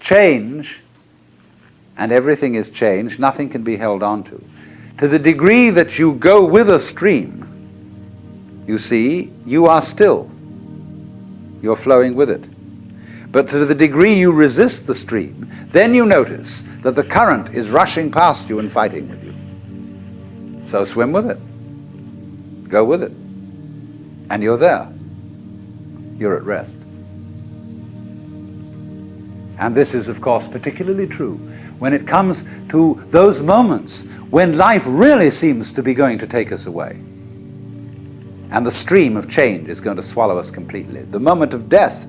change, and everything is change, nothing can be held on to the degree that you go with a stream, you see, you are still. You're flowing with it. But to the degree you resist the stream, then you notice that the current is rushing past you and fighting with you. So swim with it. Go with it. And you're there. You're at rest. And this is, of course, particularly true when it comes to those moments when life really seems to be going to take us away. And the stream of change is going to swallow us completely. The moment of death.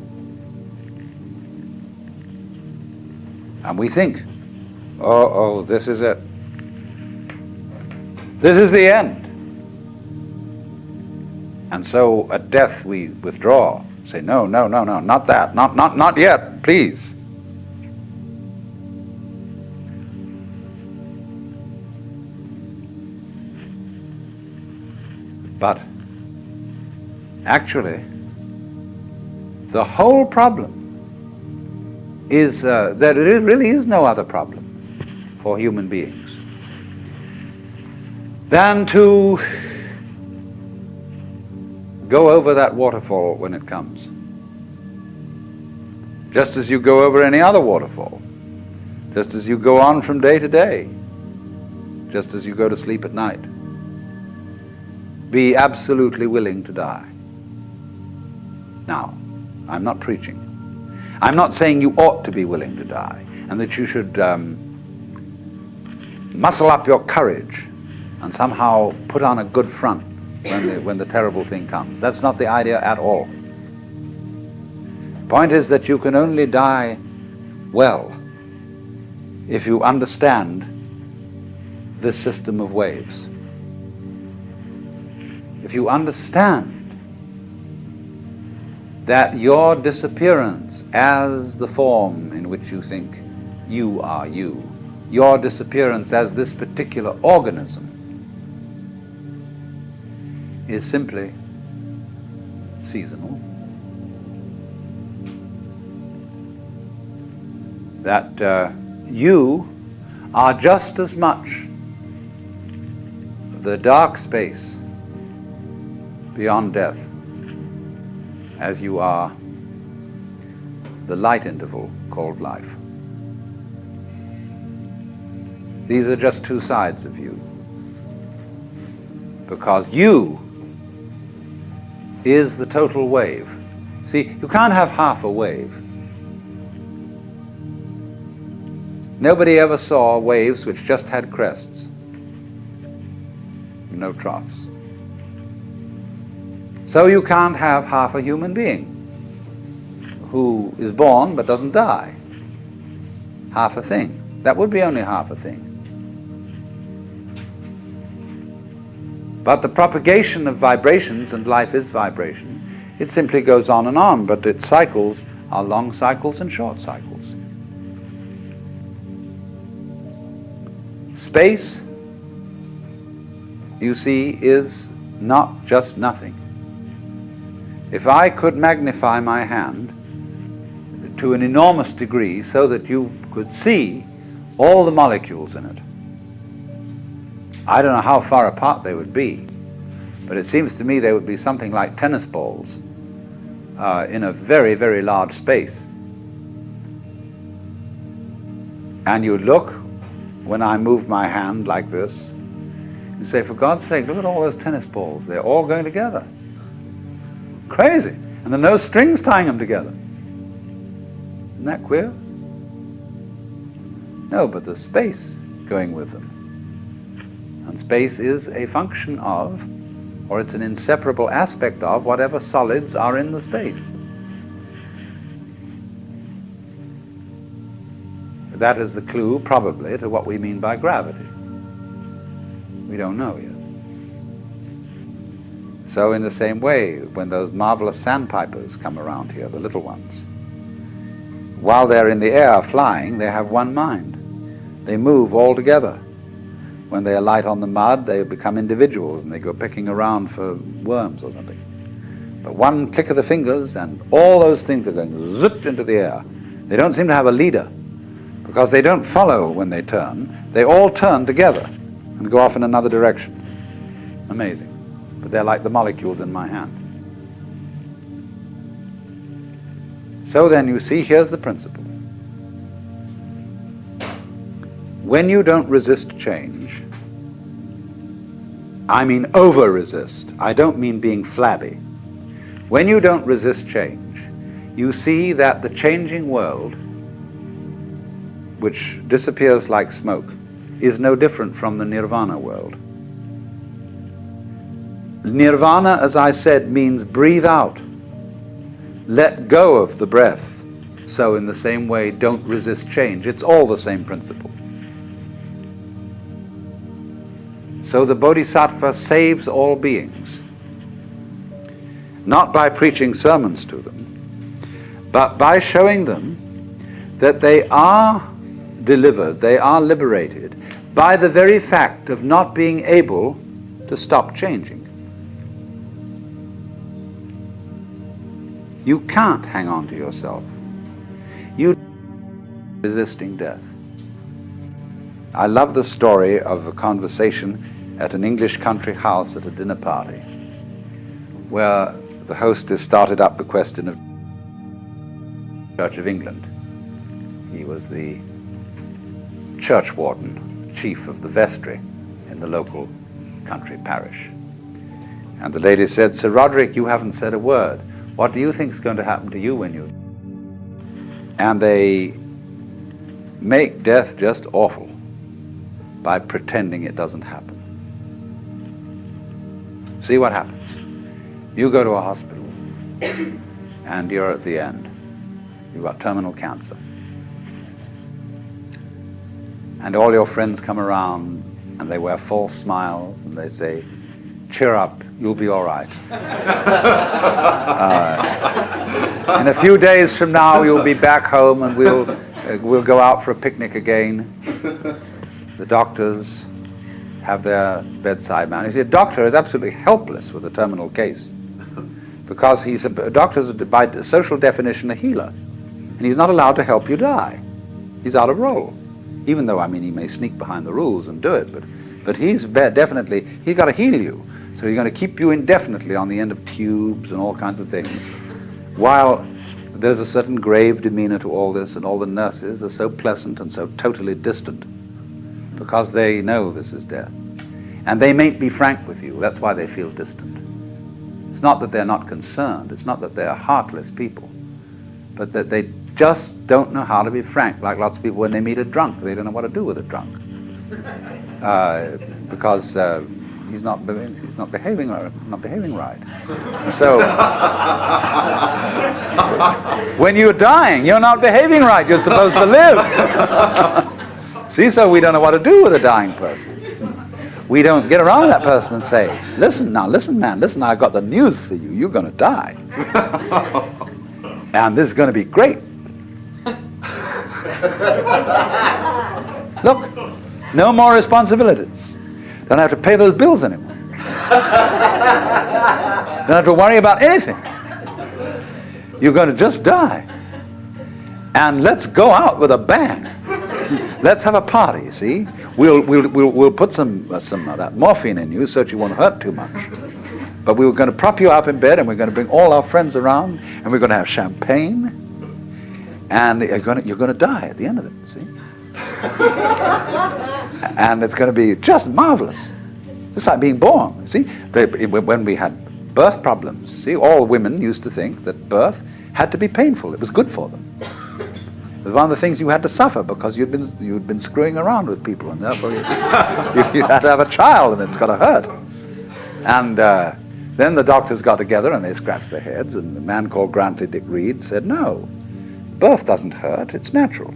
And we think, oh, this is it. This is the end. And so at death we withdraw, say, no, not that, not yet, please. But actually, the whole problem is that there really is no other problem for human beings than to go over that waterfall when it comes. Just as you go over any other waterfall. Just as you go on from day to day. Just as you go to sleep at night. Be absolutely willing to die. Now, I'm not preaching. I'm not saying you ought to be willing to die and that you should muscle up your courage and somehow put on a good front when the terrible thing comes. That's not the idea at all. The point is that you can only die well if you understand this system of waves. If you understand that your disappearance as the form in which you think you are you, your disappearance as this particular organism, is simply seasonal. That you are just as much the dark space beyond death as you are the light interval called life. These are just two sides of you. Because you is the total wave. See, you can't have half a wave. Nobody ever saw waves which just had crests, no troughs. So you can't have half a human being who is born but doesn't die. Half a thing. That would be only half a thing. But the propagation of vibrations, and life is vibration, it simply goes on and on, but its cycles are long cycles and short cycles. Space, you see, is not just nothing. If I could magnify my hand to an enormous degree so that you could see all the molecules in it, I don't know how far apart they would be, but it seems to me they would be something like tennis balls in a very, very large space. And you look, when I move my hand like this, you say, for God's sake, look at all those tennis balls. They're all going together. Crazy. And there are no strings tying them together. Isn't that queer? No, but there's space going with them. And space is a function of, or it's an inseparable aspect of, whatever solids are in the space. That is the clue, probably, to what we mean by gravity. We don't know yet. So in the same way, when those marvelous sandpipers come around here, the little ones, while they're in the air flying, they have one mind. They move all together. When they alight on the mud, they become individuals and they go picking around for worms or something. But one click of the fingers and all those things are going zip into the air. They don't seem to have a leader. because they don't follow when they turn. They all turn together and go off in another direction. Amazing. But they're like the molecules in my hand. So then you see, here's the principle. When you don't resist change, I mean over-resist. I don't mean being flabby. When you don't resist change, you see that the changing world, which disappears like smoke, is no different from the nirvana world. Nirvana, as I said, means breathe out. Let go of the breath. So in the same way, don't resist change. It's all the same principle. So the Bodhisattva saves all beings, not by preaching sermons to them, but by showing them that they are delivered, they are liberated by the very fact of not being able to stop changing. You can't hang on to yourself. You are resisting death. I love the story of a conversation at an English country house at a dinner party, where the hostess started up the question of Church of England. He was the church warden, chief of the vestry in the local country parish. And the lady said, "Sir Roderick, you haven't said a word. What do you think is going to happen to you when you..." And they make death just awful by pretending it doesn't happen. See what happens. You go to a hospital and you're at the end. You've got terminal cancer. And all your friends come around and they wear false smiles and they say, "Cheer up, you'll be all right. In a few days from now you'll be back home and we'll go out for a picnic again." The doctors have their bedside man. You see, a doctor is absolutely helpless with a terminal case because a doctor's by social definition a healer, and he's not allowed to help you die. He's out of role, even though, I mean, he may sneak behind the rules and do it, but he's definitely, he's got to heal you. So he's going to keep you indefinitely on the end of tubes and all kinds of things, while there's a certain grave demeanor to all this, and all the nurses are so pleasant and so totally distant because they know this is death. And they mayn't be frank with you. That's why they feel distant. It's not that they're not concerned. It's not that they're heartless people, but that they just don't know how to be frank. Like lots of people, when they meet a drunk, they don't know what to do with a drunk because he's not behaving right. So when you're dying, you're not behaving right. You're supposed to live. See, so we don't know what to do with a dying person. We don't get around that person and say, listen, man, listen, I've got the news for you. You're going to die. And this is going to be great. Look, no more responsibilities. Don't have to pay those bills anymore. Don't have to worry about anything. You're going to just die. And let's go out with a bang. Let's have a party, see? We'll put some of that morphine in you so that you won't hurt too much. But we were going to prop you up in bed, and we're going to bring all our friends around, and we're going to have champagne, and you're going to die at the end of it, see? And it's going to be just marvelous. Just like being born, see? When we had birth problems, see, all women used to think that birth had to be painful. It was good for them. It was one of the things you had to suffer because you'd been screwing around with people, and therefore you had to have a child, and it's got to hurt. And then the doctors got together and they scratched their heads, and the man called Grantley Dick Reed said, "No, birth doesn't hurt, it's natural.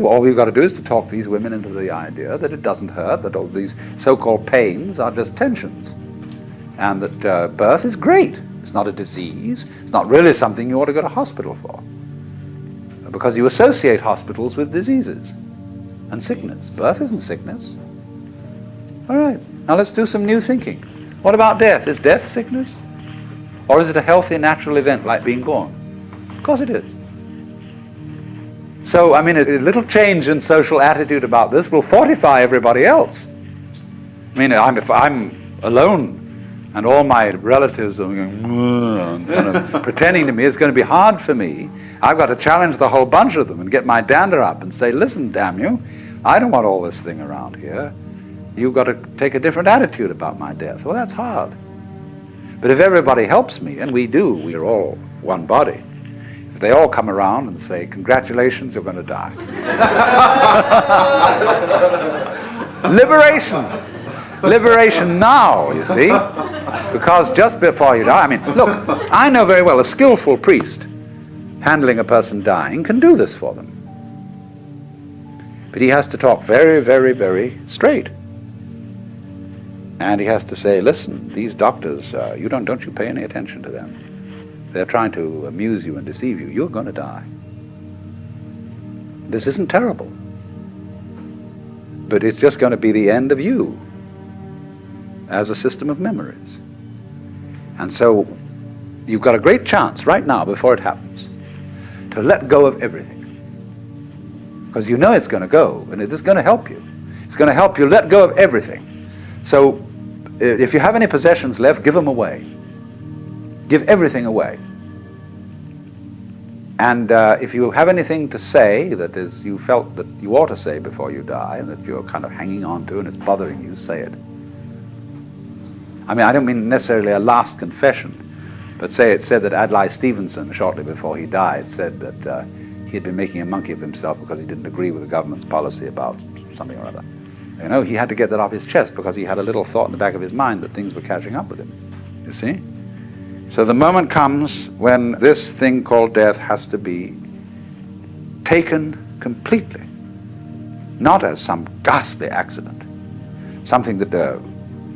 All we've got to do is to talk these women into the idea that it doesn't hurt, that all these so-called pains are just tensions, and that birth is great. It's not a disease. It's not really something you ought to go to hospital for, because you associate hospitals with diseases and sickness. Birth isn't sickness. All right, now let's do some new thinking. What about death? Is death sickness? Or is it a healthy, natural event like being born? Of course it is. So, I mean, a little change in social attitude about this will fortify everybody else. I mean, if I'm alone and all my relatives are going, and kind of pretending to me, it's going to be hard for me. I've got to challenge the whole bunch of them and get my dander up and say, listen, damn you, I don't want all this thing around here. You've got to take a different attitude about my death. Well, that's hard. But if everybody helps me, and we do, we're all one body, if they all come around and say, congratulations, you're going to die. Liberation now, you see, because just before you die, I mean, look, I know very well a skillful priest handling a person dying can do this for them. But he has to talk very, very, very straight. And he has to say, listen, these doctors, don't you pay any attention to them. They're trying to amuse you and deceive you. You're going to die. This isn't terrible. But it's just going to be the end of you as a system of memories. And so you've got a great chance right now, before it happens, to let go of everything. Because you know it's going to go, and it's going to help you. It's going to help you let go of everything. So if you have any possessions left, give them away. Give everything away. And if you have anything to say that is you felt that you ought to say before you die, and that you're kind of hanging on to and it's bothering you, say it. I mean, I don't mean necessarily a last confession, but say it said that Adlai Stevenson, shortly before he died, said that he had been making a monkey of himself because he didn't agree with the government's policy about something or other. You know, he had to get that off his chest because he had a little thought in the back of his mind that things were catching up with him. You see? So the moment comes when this thing called death has to be taken completely, not as some ghastly accident, something that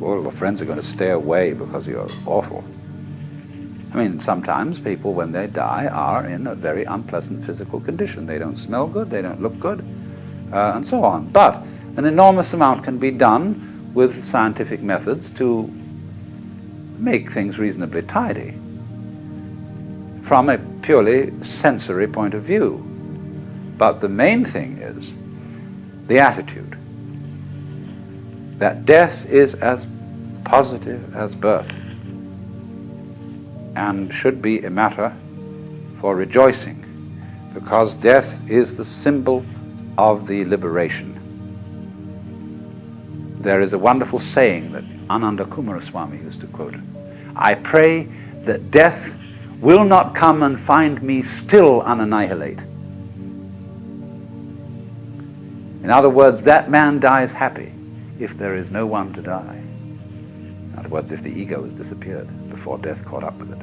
all your friends are going to stay away because you're awful. I mean, sometimes people, when they die, are in a very unpleasant physical condition. They don't smell good, they don't look good, and so on. But an enormous amount can be done with scientific methods to make things reasonably tidy from a purely sensory point of view. But the main thing is the attitude that death is as positive as birth and should be a matter for rejoicing, because death is the symbol of the liberation. There is a wonderful saying that Ananda Kumaraswamy used to quote. I pray that death will not come and find me still unannihilate. In other words, that man dies happy if there is no one to die. In other words, if the ego has disappeared before death caught up with it.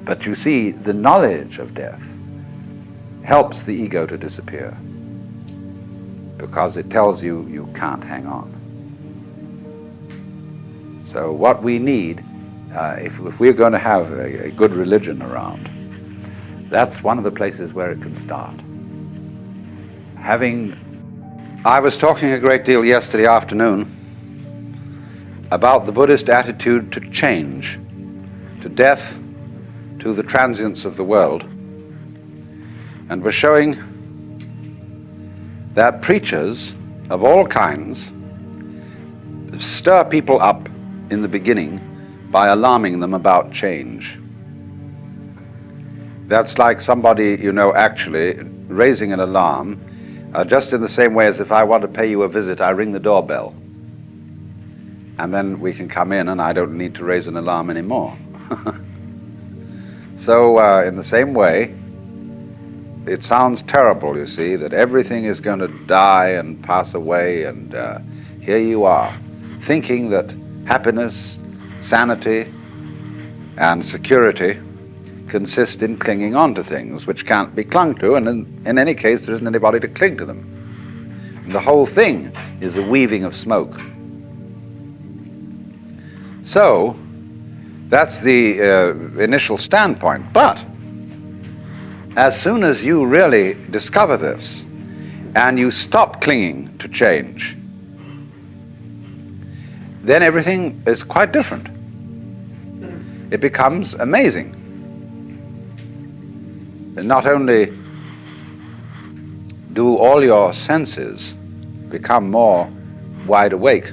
But you see, the knowledge of death helps the ego to disappear, because it tells you you can't hang on. So what we need, if we're going to have a good religion around, that's one of the places where it can start. I was talking a great deal yesterday afternoon about the Buddhist attitude to change, to death, to the transience of the world, and was showing that preachers of all kinds stir people up in the beginning by alarming them about change. That's like somebody, actually raising an alarm, just in the same way as if I want to pay you a visit, I ring the doorbell. And then we can come in and I don't need to raise an alarm anymore. So in the same way, it sounds terrible, you see, that everything is going to die and pass away, and here you are, thinking that happiness, sanity, and security consist in clinging on to things which can't be clung to, and in any case there isn't anybody to cling to them. And the whole thing is a weaving of smoke. So that's the initial standpoint. But as soon as you really discover this and you stop clinging to change, then everything is quite different. It becomes amazing. not only do all your senses become more wide awake,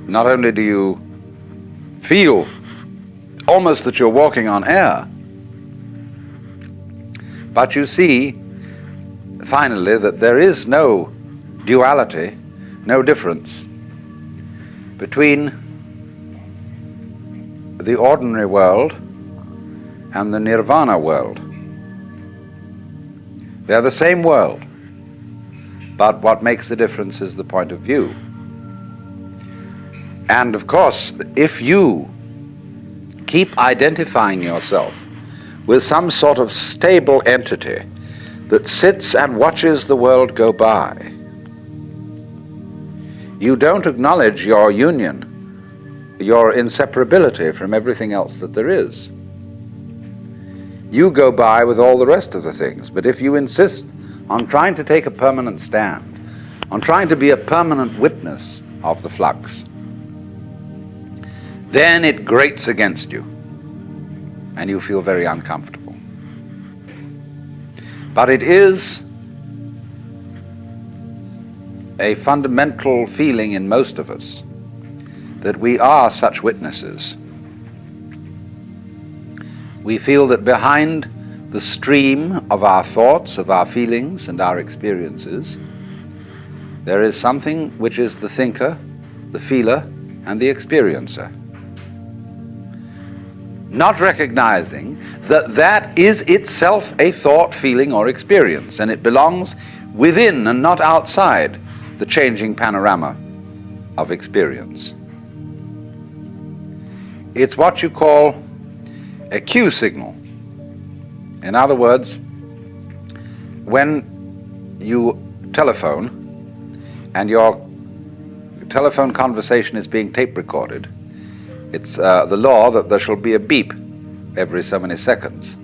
not only do you feel almost that you're walking on air, but you see finally that there is no duality, no difference between the ordinary world and the nirvana world. They're the same world, but what makes the difference is the point of view. And of course, if you keep identifying yourself with some sort of stable entity that sits and watches the world go by, you don't acknowledge your union, your inseparability from everything else that there is. You go by with all the rest of the things, but if you insist on trying to take a permanent stand, on trying to be a permanent witness of the flux, then it grates against you, and you feel very uncomfortable. But it is a fundamental feeling in most of us that we are such witnesses. We feel that behind the stream of our thoughts, of our feelings and our experiences, there is something which is the thinker, the feeler, and the experiencer. Not recognizing that that is itself a thought, feeling, or experience, and it belongs within and not outside the changing panorama of experience. It's what you call a cue signal. In other words, when you telephone and your telephone conversation is being tape recorded, it's the law that there shall be a beep every so many seconds.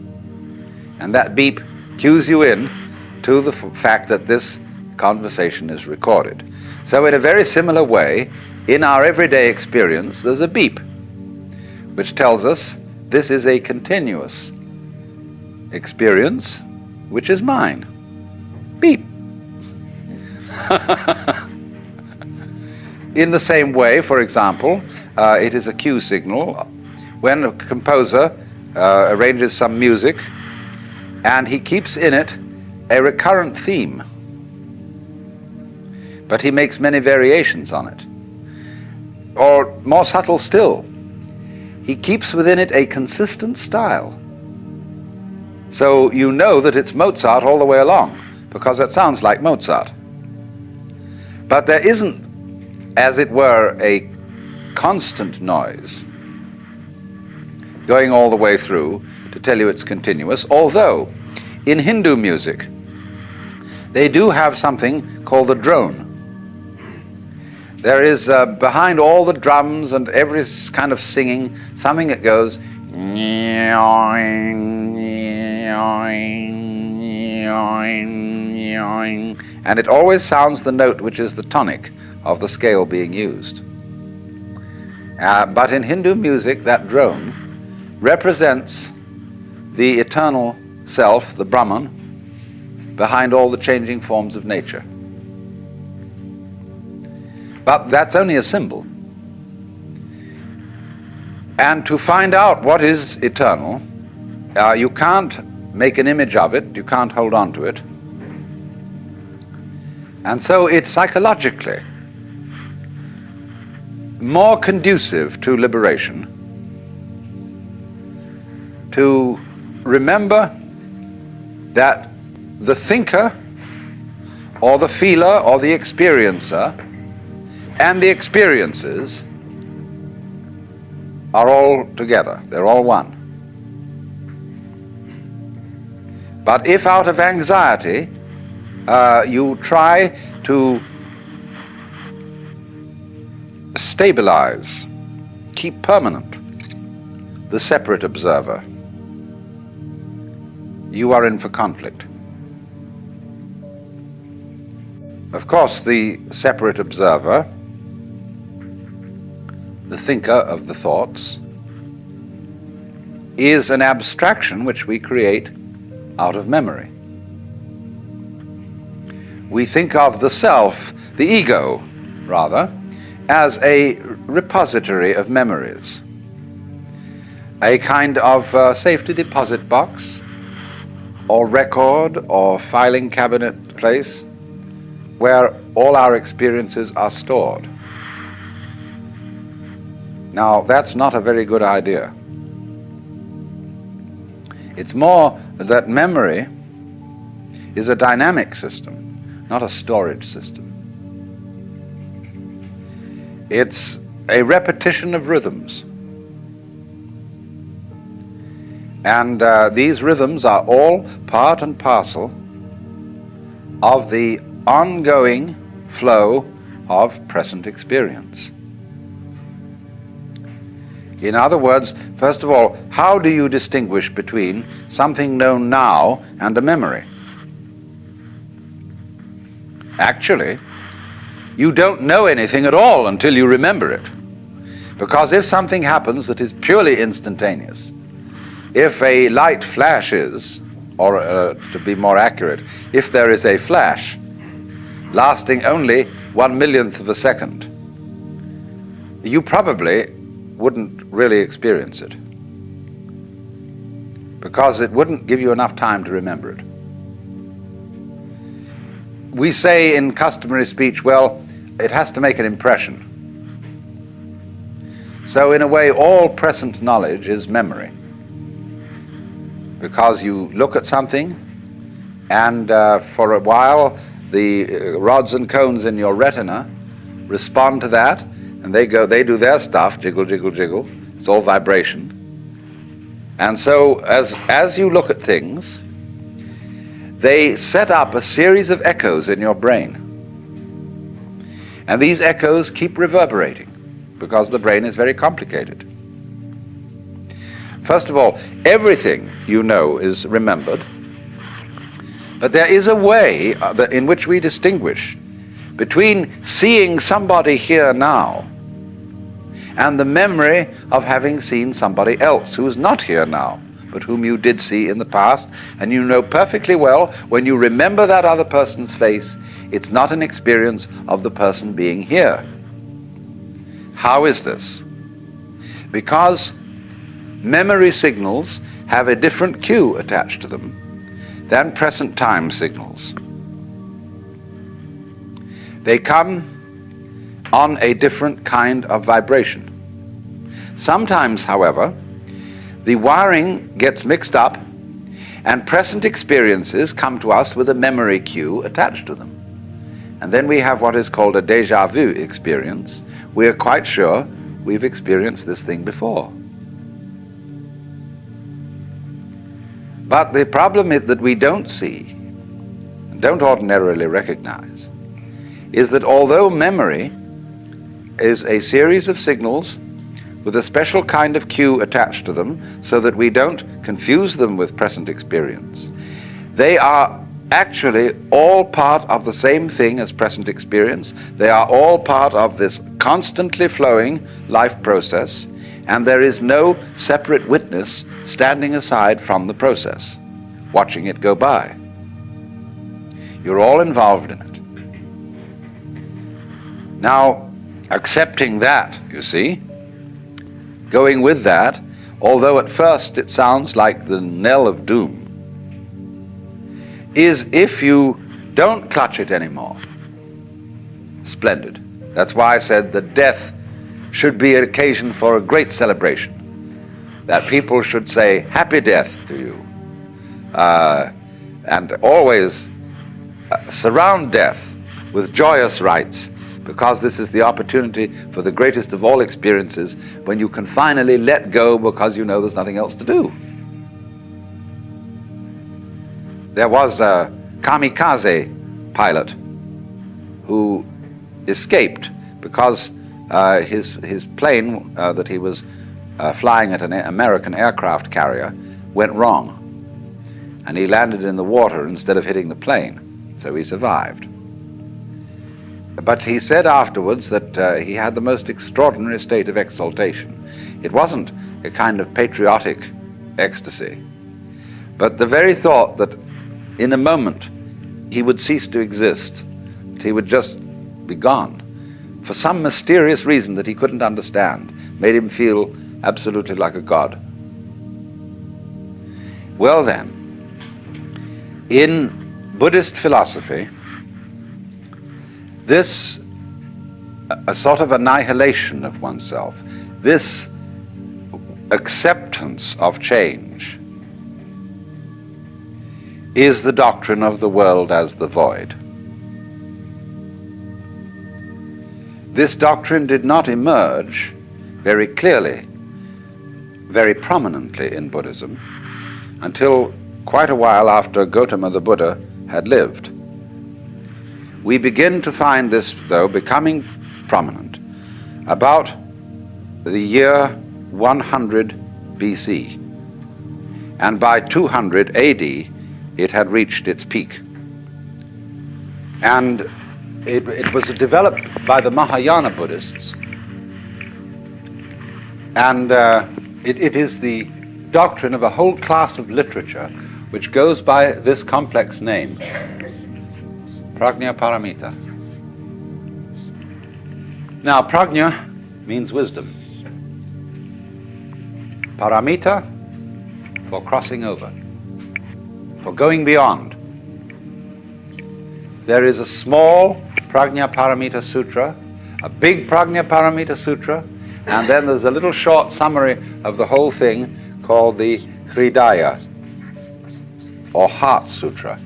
And that beep cues you in to the fact that this conversation is recorded. So in a very similar way, in our everyday experience, there's a beep which tells us this is a continuous experience, which is mine. Beep. In the same way, for example, it is a cue signal when a composer arranges some music and he keeps in it a recurrent theme, but he makes many variations on it. Or more subtle still, he keeps within it a consistent style. So you know that it's Mozart all the way along, because it sounds like Mozart. But there isn't, as it were, a constant noise going all the way through to tell you it's continuous, although in Hindu music they do have something called the drone. There is behind all the drums and every kind of singing something that goes, and it always sounds the note which is the tonic of the scale being used. But in Hindu music, that drone represents the eternal self, the Brahman, behind all the changing forms of nature. But that's only a symbol. And to find out what is eternal, you can't make an image of it, you can't hold on to it. And so it's psychologically more conducive to liberation to remember that the thinker or the feeler or the experiencer and the experiences are all together, they're all one. But if out of anxiety you try to stabilize, keep permanent the separate observer, you are in for conflict. Of course, the separate observer, the thinker of the thoughts, is an abstraction which we create out of memory. We think of the self, the ego, rather, as a repository of memories, a kind of safety deposit box or record or filing cabinet place where all our experiences are stored. Now, that's not a very good idea. It's more that memory is a dynamic system, not a storage system. It's a repetition of rhythms. And these rhythms are all part and parcel of the ongoing flow of present experience. In other words, first of all, how do you distinguish between something known now and a memory? Actually, you don't know anything at all until you remember it. Because if something happens that is purely instantaneous, if a light flashes, or to be more accurate, if there is a flash lasting only 1/1,000,000th of a second, you probably wouldn't really experience it, because it wouldn't give you enough time to remember it. We say in customary speech, well, it has to make an impression. So in a way, all present knowledge is memory, because you look at something and for a while the rods and cones in your retina respond to that, and they do their stuff, jiggle, jiggle, jiggle. It's all vibration. And so as you look at things, they set up a series of echoes in your brain. And these echoes keep reverberating, because the brain is very complicated. First of all, everything you know is remembered, but there is a way in which we distinguish between seeing somebody here now and the memory of having seen somebody else who is not here now, but whom you did see in the past, and you know perfectly well when you remember that other person's face, it's not an experience of the person being here. How is this? Because memory signals have a different cue attached to them than present time signals. They come on a different kind of vibration. Sometimes, however, the wiring gets mixed up and present experiences come to us with a memory cue attached to them. And then we have what is called a déjà vu experience. We are quite sure we've experienced this thing before. But the problem that we don't see, and don't ordinarily recognize, is that although memory is a series of signals with a special kind of cue attached to them so that we don't confuse them with present experience, they are actually all part of the same thing as present experience. They are all part of this constantly flowing life process, and there is no separate witness standing aside from the process, watching it go by. You're all involved in it. Now, accepting that, you see, going with that, although at first it sounds like the knell of doom, is if you don't clutch it anymore. Splendid. That's why I said that death should be an occasion for a great celebration, that people should say happy death to you, and always surround death with joyous rites, because this is the opportunity for the greatest of all experiences, when you can finally let go because you know there's nothing else to do. There was a kamikaze pilot who escaped because his plane that he was flying at an American aircraft carrier went wrong, and he landed in the water instead of hitting the plane, so he survived. But he said afterwards that he had the most extraordinary state of exaltation. It wasn't a kind of patriotic ecstasy. But the very thought that in a moment he would cease to exist, that he would just be gone, for some mysterious reason that he couldn't understand, made him feel absolutely like a god. Well then, in Buddhist philosophy, this a sort of annihilation of oneself, this acceptance of change, is the doctrine of the world as the void. This doctrine did not emerge very clearly, very prominently in Buddhism until quite a while after Gautama the Buddha had lived. We begin to find this, though, becoming prominent about the year 100 BC. And by 200 AD, it had reached its peak. And it was developed by the Mahayana Buddhists. And it is the doctrine of a whole class of literature which goes by this complex name, Prajna Paramita. Now, Prajna means wisdom. Paramita, for crossing over, for going beyond. There is a small Prajna Paramita Sutra, a big Prajna Paramita Sutra, and then there's a little short summary of the whole thing called the Hridaya, or Heart Sutra.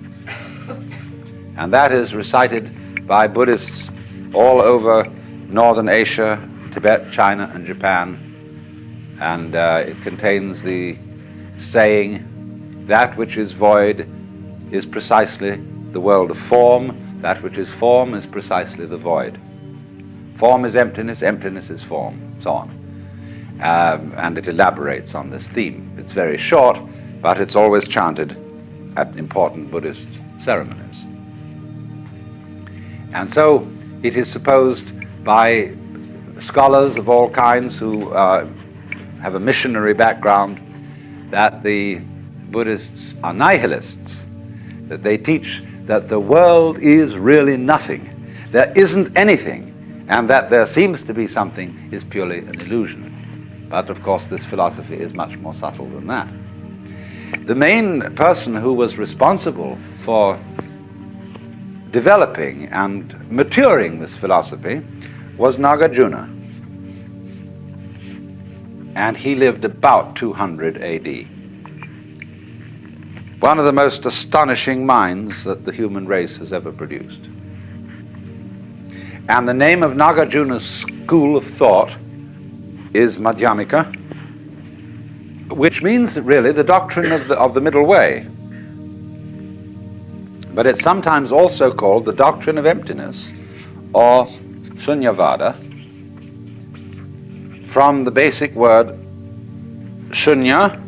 And that is recited by Buddhists all over Northern Asia, Tibet, China, and Japan. And it contains the saying, that which is void is precisely the world of form, that which is form is precisely the void. Form is emptiness, emptiness is form, so on. And it elaborates on this theme. It's very short, but it's always chanted at important Buddhist ceremonies. And so it is supposed by scholars of all kinds who have a missionary background that the Buddhists are nihilists, that they teach that the world is really nothing, there isn't anything, and that there seems to be something is purely an illusion. But of course this philosophy is much more subtle than that. The main person who was responsible for developing and maturing this philosophy was Nagarjuna. And he lived about 200 AD. One of the most astonishing minds that the human race has ever produced. And the name of Nagarjuna's school of thought is Madhyamika, which means really the doctrine of the middle way. But it's sometimes also called the doctrine of emptiness, or Shunyavada, from the basic word shunya,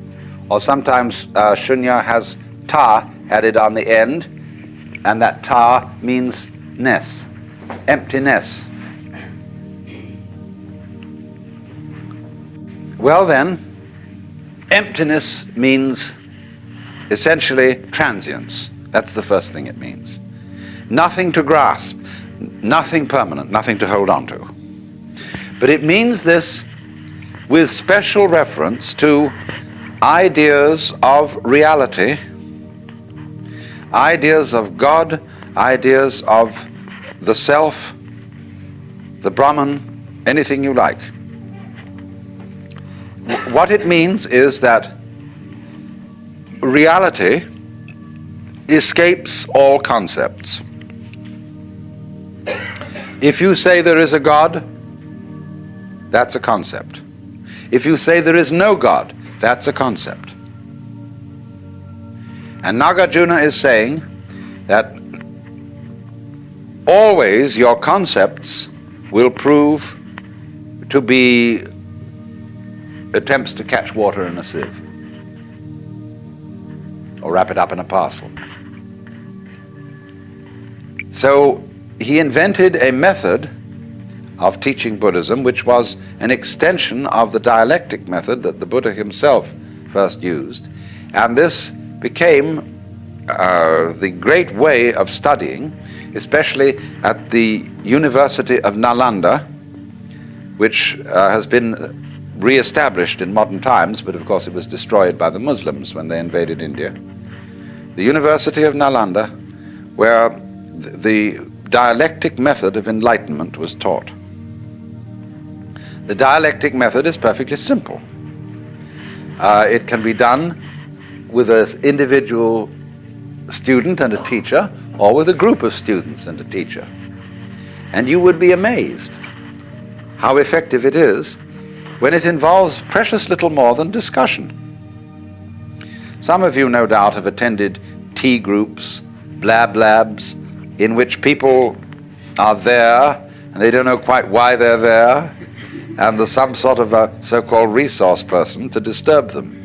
or sometimes shunya has ta added on the end, and that ta means ness, emptiness. Well then, emptiness means essentially transience. That's the first thing it means. Nothing to grasp, nothing permanent, nothing to hold on to. But it means this with special reference to ideas of reality, ideas of God, ideas of the self, the Brahman, anything you like. What it means is that reality escapes all concepts. If you say there is a God, that's a concept. If you say there is no God, that's a concept. And Nagarjuna is saying that always your concepts will prove to be attempts to catch water in a sieve or wrap it up in a parcel. So he invented a method of teaching Buddhism which was an extension of the dialectic method that the Buddha himself first used, and this became the great way of studying, especially at the University of Nalanda, which has been re-established in modern times, but of course it was destroyed by the Muslims when they invaded India. The University of Nalanda, where the dialectic method of enlightenment was taught. The dialectic method is perfectly simple. It can be done with an individual student and a teacher, or with a group of students and a teacher. And you would be amazed how effective it is when it involves precious little more than discussion. Some of you, no doubt, have attended tea groups, blab labs, in which people are there and they don't know quite why they're there, and there's some sort of a so-called resource person to disturb them.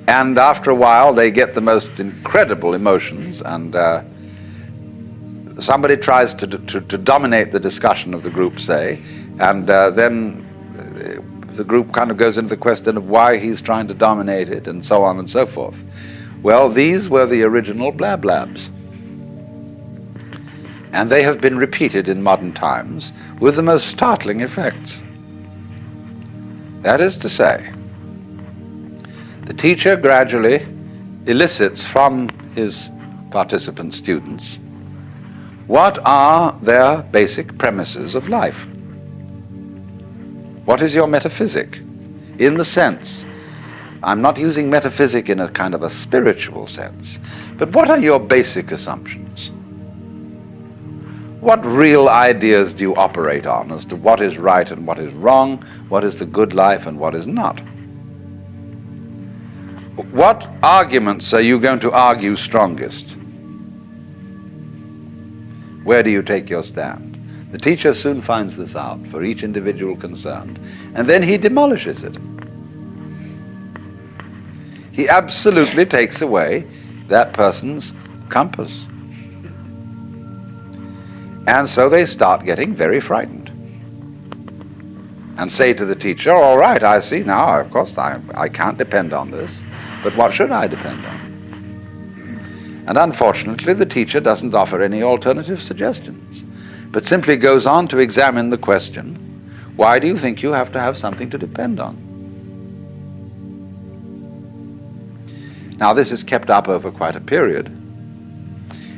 And after a while they get the most incredible emotions, and somebody tries to dominate the discussion of the group, say, and then the group kind of goes into the question of why he's trying to dominate it, and so on and so forth. Well, these were the original blab labs. And they have been repeated in modern times with the most startling effects. That is to say, the teacher gradually elicits from his participant students what are their basic premises of life. What is your metaphysic? In the sense, I'm not using metaphysic in a kind of a spiritual sense, but what are your basic assumptions? What real ideas do you operate on as to what is right and what is wrong, what is the good life and what is not? What arguments are you going to argue strongest? Where do you take your stand? The teacher soon finds this out for each individual concerned, and then he demolishes it. He absolutely takes away that person's compass. And so they start getting very frightened and say to the teacher, all right, I see now, of course I can't depend on this, but what should I depend on? And unfortunately, the teacher doesn't offer any alternative suggestions, but simply goes on to examine the question, why do you think you have to have something to depend on? Now, this is kept up over quite a period,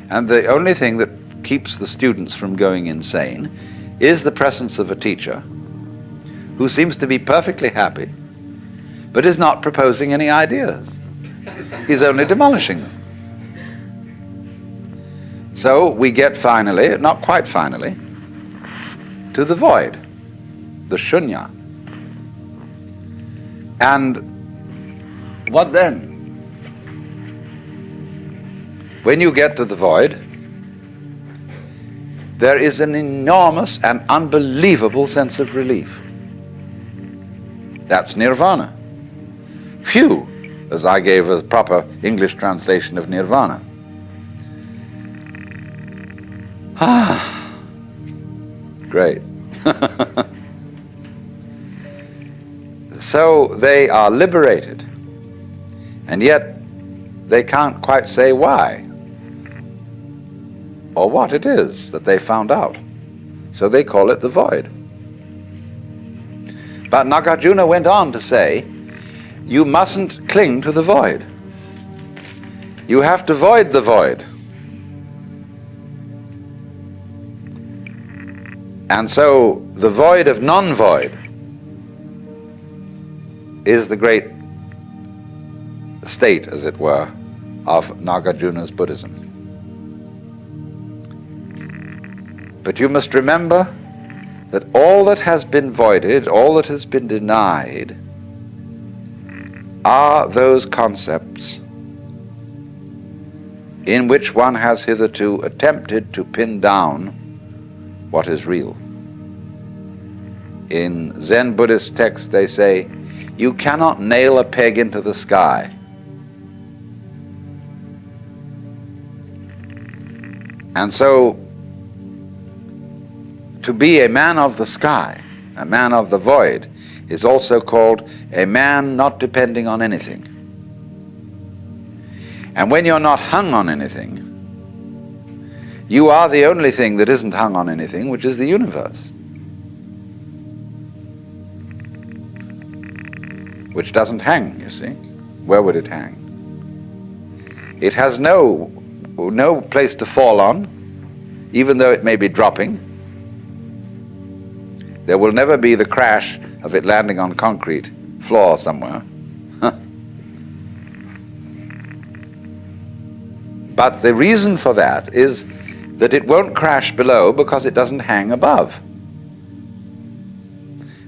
and the only thing that keeps the students from going insane is the presence of a teacher who seems to be perfectly happy, but is not proposing any ideas. He's only demolishing them. So we get finally, not quite finally, to the void, the shunya. And what then? When you get to the void, there is an enormous and unbelievable sense of relief. That's nirvana. Phew, as I gave a proper English translation of nirvana. Ah, great. So they are liberated, and yet they can't quite say why or what it is that they found out. So they call it the void. But Nagarjuna went on to say, you mustn't cling to the void. You have to void the void. And so the void of non-void is the great state, as it were, of Nagarjuna's Buddhism. But you must remember that all that has been voided, all that has been denied, are those concepts in which one has hitherto attempted to pin down what is real. In Zen Buddhist texts they say, you cannot nail a peg into the sky. And so, to be a man of the sky, a man of the void, is also called a man not depending on anything. And when you're not hung on anything, you are the only thing that isn't hung on anything, which is the universe, which doesn't hang, you see. Where would it hang? It has no place to fall on, even though it may be dropping. There will never be the crash of it landing on concrete floor somewhere. But the reason for that is that it won't crash below because it doesn't hang above.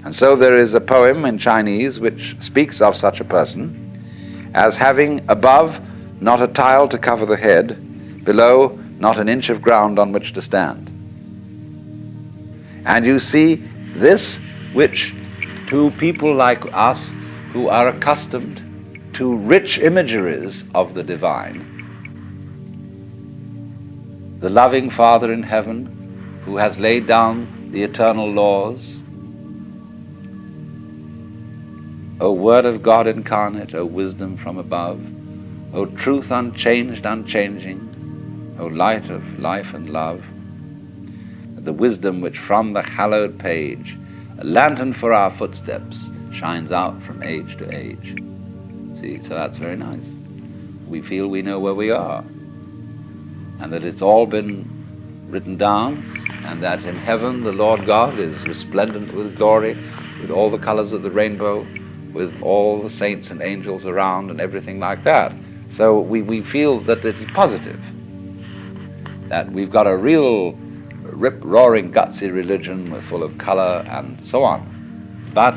And so there is a poem in Chinese which speaks of such a person as having above not a tile to cover the head, below not an inch of ground on which to stand. And you see, this which to people like us who are accustomed to rich imageries of the divine, the loving Father in heaven who has laid down the eternal laws, O Word of God incarnate, O wisdom from above, O truth unchanged, unchanging, O light of life and love, the wisdom which from the hallowed page, a lantern for our footsteps, shines out from age to age. See, so that's very nice. We feel we know where we are, and that it's all been written down, and that in heaven the Lord God is resplendent with glory, with all the colors of the rainbow, with all the saints and angels around and everything like that. So we feel that it's positive, that we've got a real rip-roaring, gutsy religion full of color and so on. But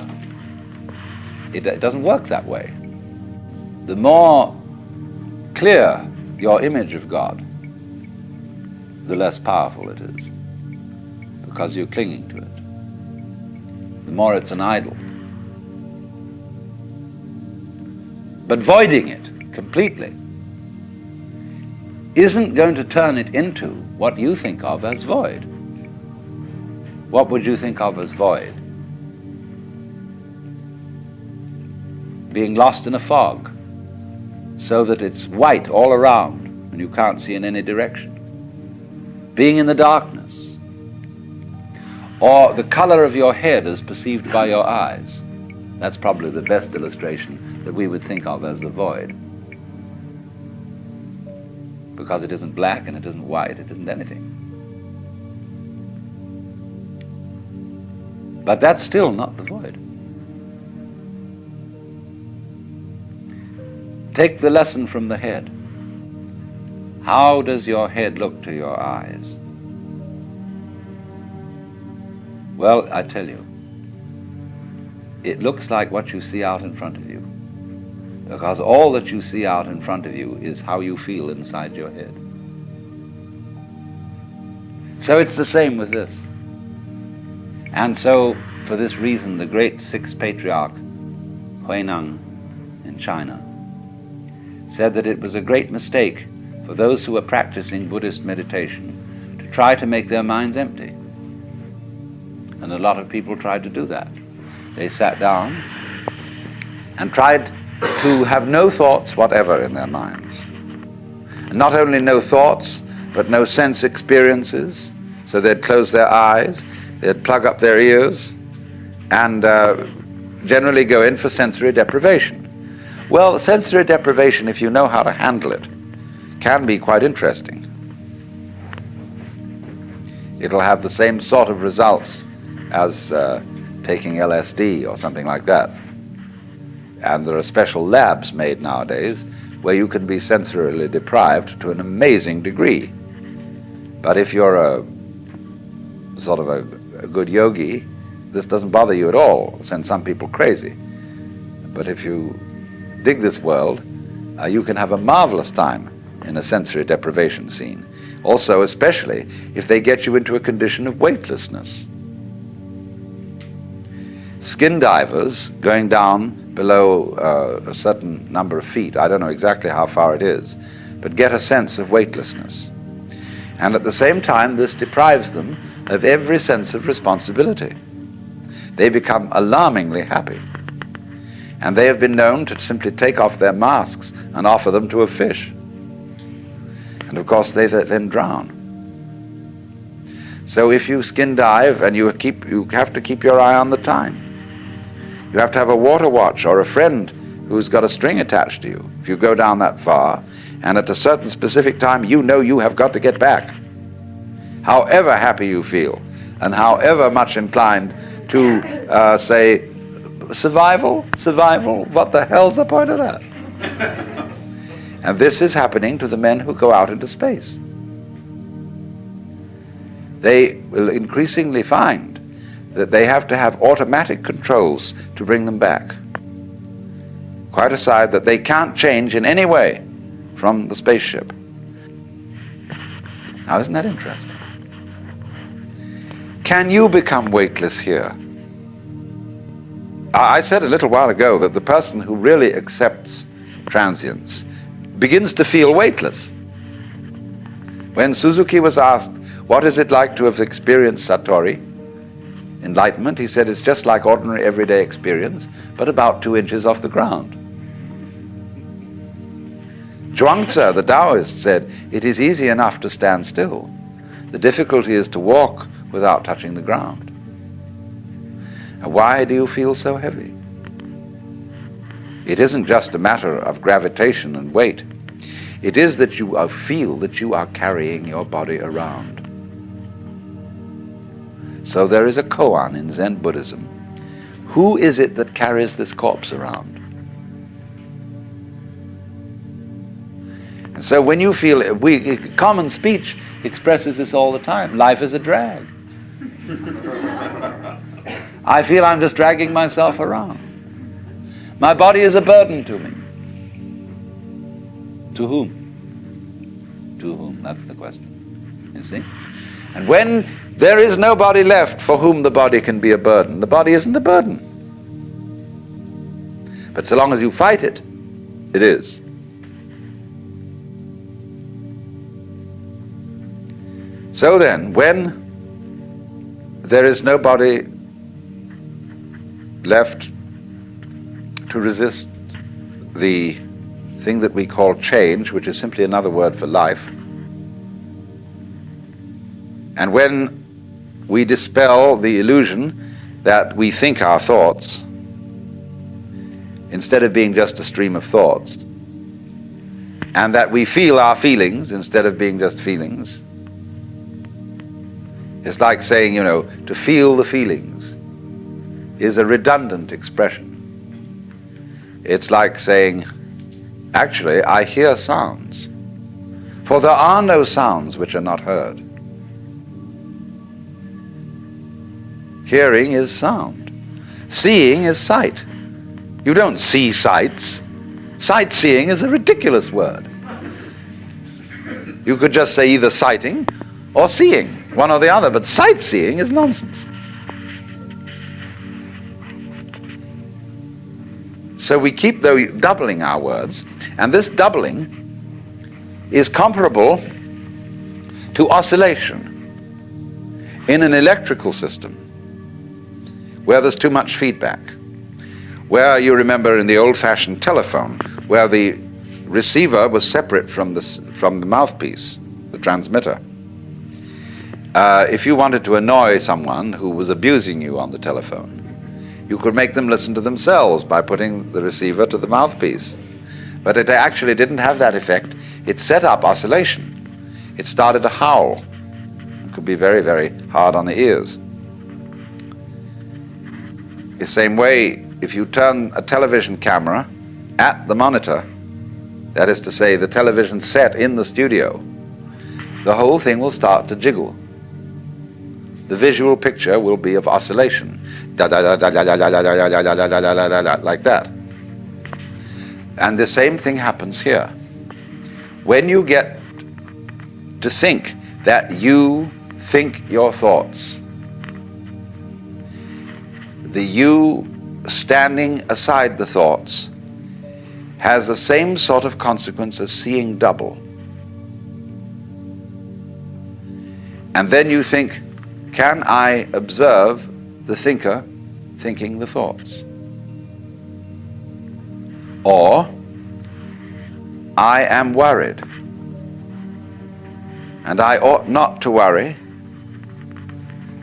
it doesn't work that way. The more clear your image of God, the less powerful it is, because you're clinging to it. The more it's an idol. But voiding it completely isn't going to turn it into what you think of as void. What would you think of as void? Being lost in a fog, so that it's white all around and you can't see in any direction. Being in the darkness, or the color of your head as perceived by your eyes. That's probably the best illustration that we would think of as the void. Because it isn't black and it isn't white, it isn't anything. But that's still not the void. Take the lesson from the head. How does your head look to your eyes? Well, I tell you, it looks like what you see out in front of you, because all that you see out in front of you is how you feel inside your head. So it's the same with this. And so, for this reason, the great sixth patriarch, Huineng in China, said that it was a great mistake for those who were practicing Buddhist meditation to try to make their minds empty. And a lot of people tried to do that. They sat down and tried to have no thoughts whatever in their minds. And not only no thoughts, but no sense experiences. So they'd close their eyes, they'd plug up their ears, and generally go in for sensory deprivation. Well, sensory deprivation, if you know how to handle it, can be quite interesting. It'll have the same sort of results as taking LSD or something like that. And there are special labs made nowadays where you can be sensorily deprived to an amazing degree. But if you're a sort of a good yogi, this doesn't bother you at all. It'll send some people crazy. But if you dig this world, you can have a marvelous time in a sensory deprivation scene. Also, especially if they get you into a condition of weightlessness. Skin divers going down below a certain number of feet, I don't know exactly how far it is, but get a sense of weightlessness. And at the same time, this deprives them of every sense of responsibility. they become alarmingly happy. And they have been known to simply take off their masks and offer them to a fish. And of course they then drown. So if you skin dive, and you have to keep your eye on the time. You have to have a water watch or a friend who's got a string attached to you. If you go down that far, and at a certain specific time you know you have got to get back. However happy you feel, and however much inclined to say, survival, what the hell's the point of that? And this is happening to the men who go out into space. They will increasingly find that they have to have automatic controls to bring them back. Quite aside that they can't change in any way from the spaceship. Now, isn't that interesting? Can you become weightless here? I said a little while ago that the person who really accepts transience begins to feel weightless. When Suzuki was asked, what is it like to have experienced Satori, enlightenment, he said, it's just like ordinary everyday experience, but about 2 inches off the ground. Zhuangzi, the Taoist, said, it is easy enough to stand still. The difficulty is to walk without touching the ground. And why do you feel so heavy? It isn't just a matter of gravitation and weight. It is that you feel that you are carrying your body around. So there is a koan in Zen Buddhism. Who is it that carries this corpse around? And so when you feel, common speech expresses this all the time. Life is a drag. I feel I'm just dragging myself around. My body is a burden to me. To whom? To whom? That's the question. You see? And when there is nobody left for whom the body can be a burden, the body isn't a burden. But so long as you fight it, it is. So then, when there is nobody left to resist the thing that we call change, which is simply another word for life, and when we dispel the illusion that we think our thoughts, instead of being just a stream of thoughts, and that we feel our feelings instead of being just feelings, it's like saying, to feel the feelings is a redundant expression. It's like saying, actually, I hear sounds, for there are no sounds which are not heard. Hearing is sound. Seeing is sight. You don't see sights. Sightseeing is a ridiculous word. You could just say either sighting or seeing, one or the other, but sightseeing is nonsense. So we keep doubling our words, and this doubling is comparable to oscillation in an electrical system where there's too much feedback, where you remember in the old-fashioned telephone, where the receiver was separate from the mouthpiece, the transmitter. If you wanted to annoy someone who was abusing you on the telephone, you could make them listen to themselves by putting the receiver to the mouthpiece. But it actually didn't have that effect. It set up oscillation. It started to howl. It could be very, very hard on the ears. The same way, if you turn a television camera at the monitor, that is to say, the television set in the studio, the whole thing will start to jiggle. The visual picture will be of oscillation, like that. And the same thing happens here. When you get to think that you think your thoughts, the you standing aside the thoughts has the same sort of consequence as seeing double. And then you think, can I observe the thinker thinking the thoughts. Or, I am worried, and I ought not to worry,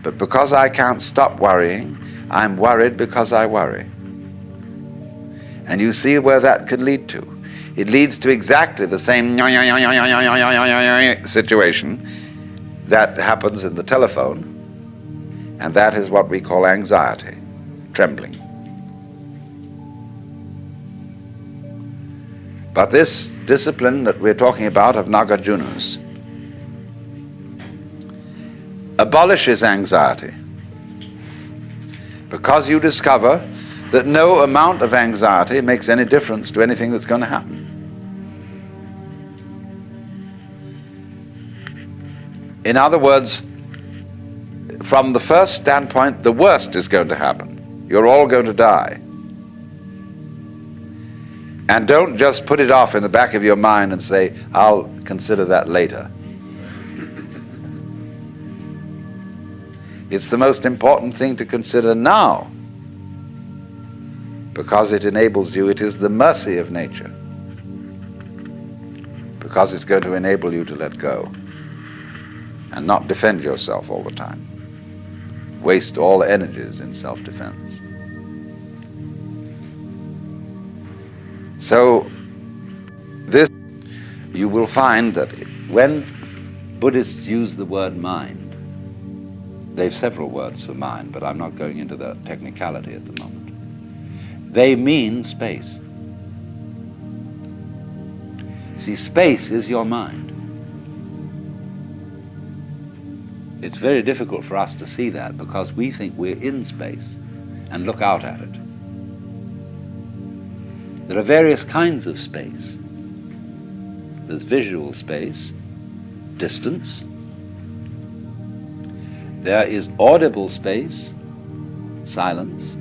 but because I can't stop worrying, I'm worried because I worry. And you see where that could lead to. It leads to exactly the same situation that happens in the telephone, and that is what we call anxiety, trembling. But this discipline that we're talking about of Nagarjunas abolishes anxiety, because you discover that no amount of anxiety makes any difference to anything that's going to happen. In other words, from the first standpoint, the worst is going to happen. You're all going to die. And don't just put it off in the back of your mind and say, I'll consider that later. It's the most important thing to consider now, because it enables you. It is the mercy of nature, because it's going to enable you to let go and not defend yourself all the time, waste all energies in self-defense. So this, you will find that when Buddhists use the word mind, they've several words for mind, but I'm not going into the technicality at the moment. They mean space. See, space is your mind. It's very difficult for us to see that because we think we're in space and look out at it. There are various kinds of space. There's visual space, distance. There is audible space, silence.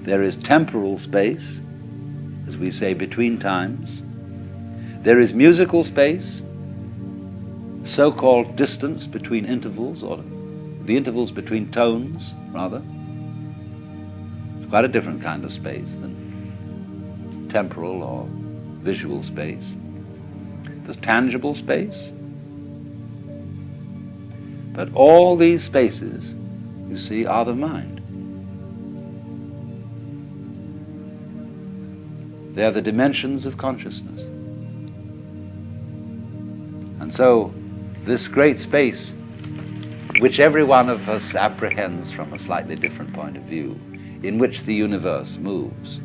There is temporal space, as we say, between times. There is musical space, so-called distance between intervals, or the intervals between tones, rather. It's quite a different kind of space than temporal or visual space. There's tangible space. But all these spaces, you see, are the mind. They are the dimensions of consciousness. And so, this great space, which every one of us apprehends from a slightly different point of view, in which the universe moves,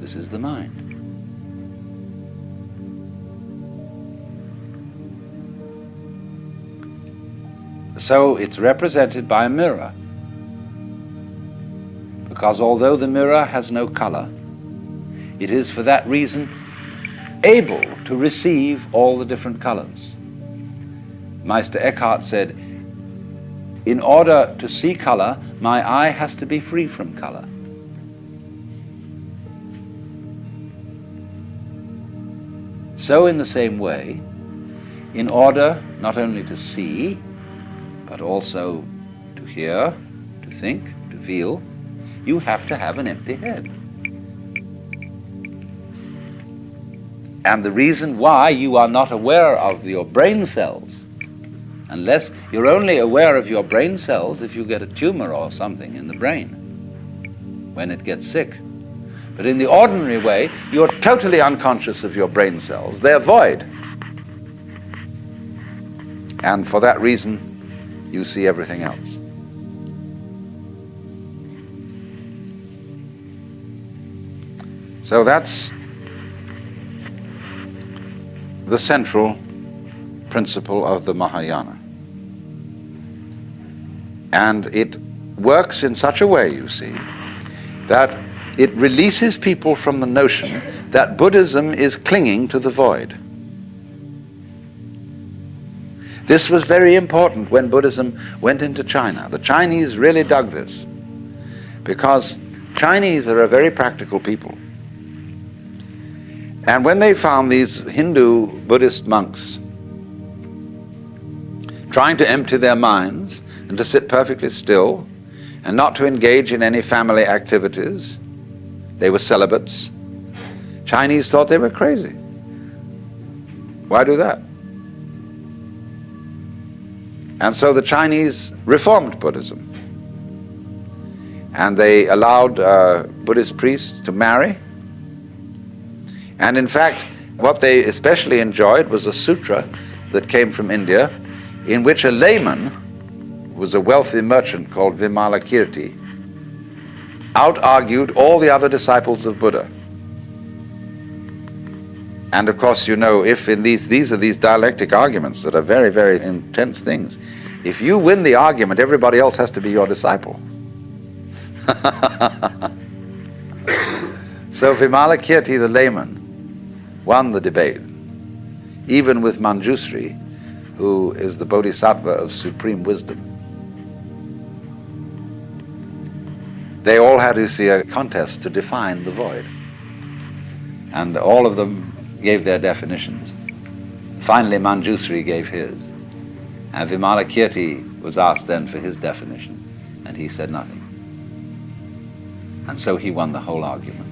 this is the mind. So it's represented by a mirror, because although the mirror has no color, it is for that reason able to receive all the different colors. Meister Eckhart said, in order to see color, my eye has to be free from color. So in the same way, in order not only to see, but also to hear, to think, to feel, you have to have an empty head. And the reason why you are not aware of your brain cells, unless you're only aware of your brain cells if you get a tumor or something in the brain, when it gets sick. But in the ordinary way, you're totally unconscious of your brain cells. They're void. And for that reason, you see everything else. So that's the central principle of the Mahayana. And it works in such a way, you see, that it releases people from the notion that Buddhism is clinging to the void. This was very important when Buddhism went into China. The Chinese really dug this, because Chinese are a very practical people. And when they found these Hindu Buddhist monks trying to empty their minds and to sit perfectly still and not to engage in any family activities. They were celibates. Chinese thought they were crazy. Why do that? And so the Chinese reformed Buddhism. And they allowed Buddhist priests to marry. And in fact, what they especially enjoyed was a sutra that came from India, in which a layman, who was a wealthy merchant called Vimalakirti, out-argued all the other disciples of Buddha. And of course, you know, if in these are these dialectic arguments that are very, very intense things. If you win the argument, everybody else has to be your disciple. So Vimalakirti, the layman, won the debate, even with Manjusri, who is the bodhisattva of supreme wisdom. They all had to see a contest to define the void. And all of them gave their definitions. Finally, Manjusri gave his. And Vimalakirti was asked then for his definition, and he said nothing. And so he won the whole argument.